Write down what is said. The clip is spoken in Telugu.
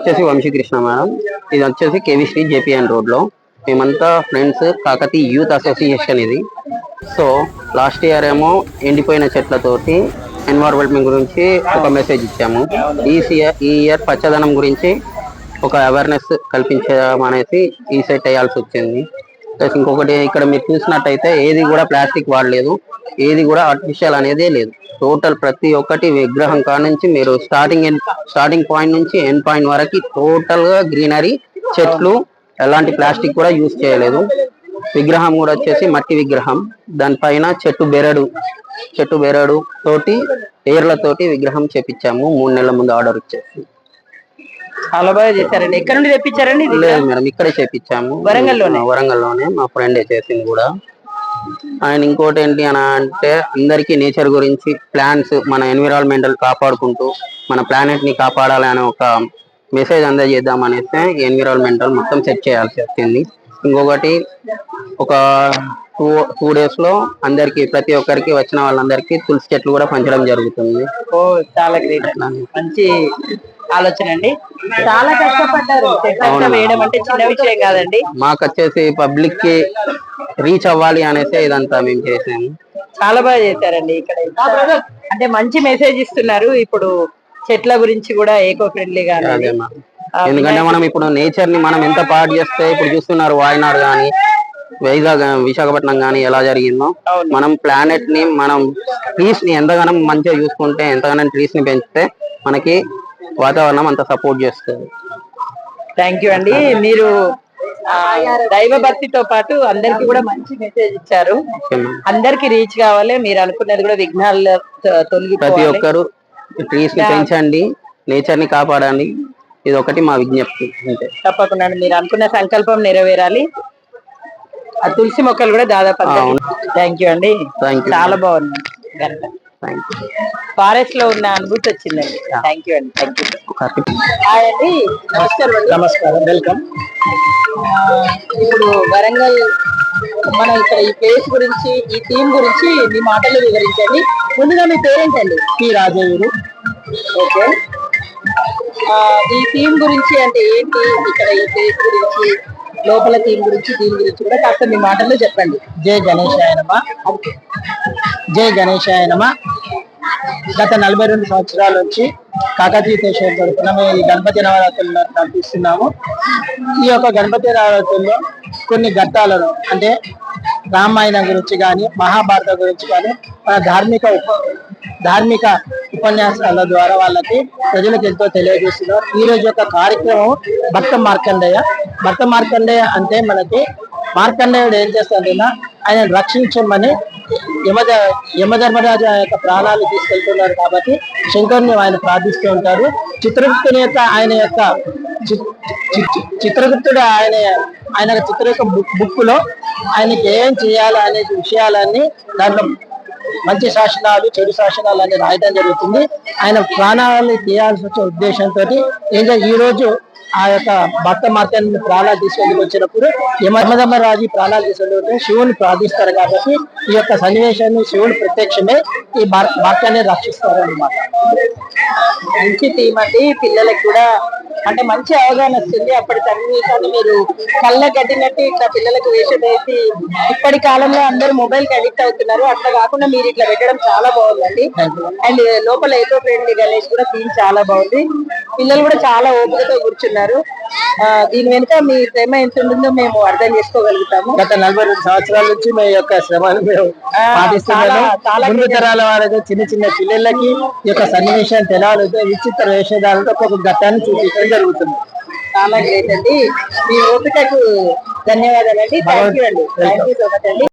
వచ్చేసి వంశీకృష్ణ మేడం. ఇది వచ్చేసి కేవీ స్ట్రీట్ జేపీఎన్ రోడ్ లో. మేమంతా ఫ్రెండ్స్, కాకతీ యూత్ అసోసియేషన్ ఇది. సో లాస్ట్ ఇయర్ ఏమో ఎండిపోయిన చెట్లతోటి ఎన్వైరన్మెంట్ గురించి ఒక మెసేజ్ ఇచ్చాము. ఈ ఇయర్ పచ్చదనం గురించి ఒక అవేర్నెస్ కల్పించమనేసి ఈ సెట్ వేయాల్సి వచ్చింది. ప్లస్ ఇంకొకటి, ఇక్కడ మీరు చూసినట్టయితే ఏది కూడా ప్లాస్టిక్ వాడలేదు, ఏది కూడా ఆర్టిఫిషియల్ అనేదే లేదు. టోటల్ ప్రతి ఒక్కటి విగ్రహం కాడ నుంచి మీరు స్టార్టింగ్ పాయింట్ నుంచి ఎండ్ పాయింట్ వరకు టోటల్ గా గ్రీనరీ, చెట్లు, ఎలాంటి ప్లాస్టిక్ కూడా యూజ్ చేయలేదు. విగ్రహం కూడా వచ్చేసి మట్టి విగ్రహం, దానిపైన చెట్టు బెరడు తోటి ఏర్లతోటి విగ్రహం చేపించాము. 3 నెలల ముందు ఆర్డర్ ఇచ్చేసి. చాలా బాగా చేశారండి. ఎక్కడ నుండి తెప్పించారండి? లేదు మేడం, ఇక్కడే చేపించాము, వరంగల్లోనే. మా ఫ్రెండ్ చేసింది కూడా. అండ్ ఇంకోటి ఏంటి అని అంటే, అందరికీ నేచర్ గురించి, ప్లాంట్స్, మన ఎన్విరాన్మెంటల్ కాపాడుకుంటూ మన ప్లానెట్ ని కాపాడాలి అనే ఒక మెసేజ్ అందజేద్దాం అనేసి ఎన్విరాన్మెంటల్ మొత్తం సెట్ చేయాల్సి వచ్చింది. ఇంకొకటి, ఒక టూ డేస్ లో అందరికి, ప్రతి ఒక్కరికి, వచ్చిన వాళ్ళందరికీ తులసి చెట్లు కూడా పంచడం జరుగుతుంది. ఓ చాలా గ్రేట్, మంచి ఆలోచన అండి. చాలా కష్టపడ్డారు. వేయడం అంటే చిన్న విషయం కాదండి. మాకు వచ్చేసి పబ్లిక్ కి రీచ్ అవ్వాలి అనేసి ఇదంతా మేము చేసాము. చాలా బాగా చేశారండి. ఇక్కడ అంటే మంచి మెసేజ్ ఇస్తున్నారు. ఇప్పుడు చెట్ల గురించి కూడా ఏకో ఫ్రెండ్లీగా. ఎందుకంటే మనం ఇప్పుడు నేచర్ ని మనం ఎంత పాడు చేస్తే, ఇప్పుడు చూస్తున్నారు వాయనాడు గాని, వైజాగ్, విశాఖపట్నం గాని ఎలా జరిగిందో, మనం ప్లానెట్ ని, మనం ట్రీస్ ని ఎంతగానో మంచిగా చూసుకుంటే, ఎంతగానో ట్రీస్ ని పెంచితే మనకి వాతావరణం అంత సపోర్ట్ చేస్తుంది. థ్యాంక్ యూ అండి. మీరు దైవ భక్తితో పాటు అందరికి కూడా మంచి మెసేజ్ ఇచ్చారు. అందరికి రీచ్ కావాలి. మీరు అనుకున్నది కూడా విఘ్నాలు తొలగి, ప్రతి ఒక్కరు ట్రీస్ ని పెంచండి, నేచర్ ని కాపాడండి. ఇది ఒకటి మా విజ్ఞప్తి. అంతే. తప్పకుండా మీరు అనుకున్న సంకల్పం నెరవేరాలి. ఆ తులసి మొక్కలు కూడా దాదాపు. థ్యాంక్ యూ అండి. చాలా బాగుంది. ఫారెస్ట్ లో ఉన్న అనుభూతి వచ్చిందండి. థ్యాంక్ యూ అండి. Thank you. హాయ్ అండి. నమస్కారం. వెల్కమ్. ఇప్పుడు వరంగల్, మన ఇక్కడ ఈ ప్లేస్ గురించి, ఈ థీమ్ గురించి మీ మాటలు వివరించండి. ముందుగా మీ పేరేంటండి? పి రాజయ్యూరు. ఓకే. ఈ థీమ్ గురించి అంటే ఏంటి, ఇక్కడ ఈ ప్లేస్ గురించి, లోపల థీమ్ గురించి, దీని గురించి కూడా కాస్త మీ మాటల్లో చెప్పండి. జై గణేశాయ నమః. జై గణేశాయ నమః. గత 42 సంవత్సరాల నుంచి కాకతీయ తరపున ఈ గణపతి నవరాత్రులను నడిపిస్తున్నాము. ఈ యొక్క గణపతి నవరాత్రుల్లో కొన్ని ఘట్టాలను, అంటే రామాయణం గురించి కానీ, మహాభారత గురించి కానీ, మన ధార్మిక ఉపన్యాసాల ద్వారా వాళ్ళకి, ప్రజలకు ఎంతో తెలియజేస్తున్నారు. ఈ రోజు యొక్క కార్యక్రమం భక్త మార్కండేయ అంటే మనకి మార్కండేయుడు ఏం చేస్తాడన్నా, ఆయన రక్షించమని యమధర్మరాజు యొక్క ప్రాణాలు తీసుకెళ్తున్నారు. కాబట్టి శంకరుని ఆయన ప్రార్థిస్తూ ఉంటారు. చిత్రగుప్తుడు ఆయన చిత్ర యొక్క బుక్ లో ఆయనకి ఏం చేయాలి అనే విషయాలన్నీ, దాంట్లో మంచి శాసనాలు, చెడు శాసనాలు అని రాయడం జరుగుతుంది. ఆయన ప్రాణాలు తీయాల్సి వచ్చే ఉద్దేశంతో ఈ రోజు ఆ యొక్క భక్త మార్గాన్ని ప్రాణాలు తీసుకెళ్ళి వచ్చినప్పుడు యమధర్మరాజు ప్రాణాలు తీసుకెళ్ళి శివుని ప్రార్థిస్తారు. కాబట్టి ఈ యొక్క సన్నివేశాన్ని శివుని ప్రత్యక్షమే ఈ భక్తాన్ని రక్షిస్తారు అన్నమాట. మంచి థీమ్ అండి. పిల్లలకు కూడా అంటే మంచి అవగాహన వస్తుంది. అప్పటి సన్నివేశాన్ని మీరు కళ్ళ కట్టినట్టు ఇట్లా పిల్లలకు వేషం వేసి, ఇప్పటి కాలంలో అందరూ మొబైల్ కి అడిక్ట్ అవుతున్నారు. అట్లా కాకుండా మీరు ఇట్లా పెట్టడం చాలా బాగుందండి. అండ్ లోపల ఏకో ఫ్రెండ్లీ గణేష్ కూడా థీమ్ చాలా బాగుంది. పిల్లలు కూడా చాలా ఓపికతో కూర్చున్నారు. దీని వెనుక మీ శ్రమ ఎంత ఉంటుందో మేము అర్థం చేసుకోగలుగుతాము. గత 42 సంవత్సరాల నుంచి మీ యొక్క శ్రమను మేము పాటిస్తున్నాము. ముందు తరాల వారికి, చిన్న పిల్లలకి ఈ యొక్క సన్నివేశాన్ని తెలాలతో విచిత్ర వేషధాలతో ఒక ఘట్టాన్ని చూపించడం జరుగుతుంది. చాలా గ్రేట్ అండి. మీ ఓపికకు ధన్యవాదాలు అండి. థ్యాంక్ యూ అండి. థ్యాంక్ యూ సో మచ్ అండి.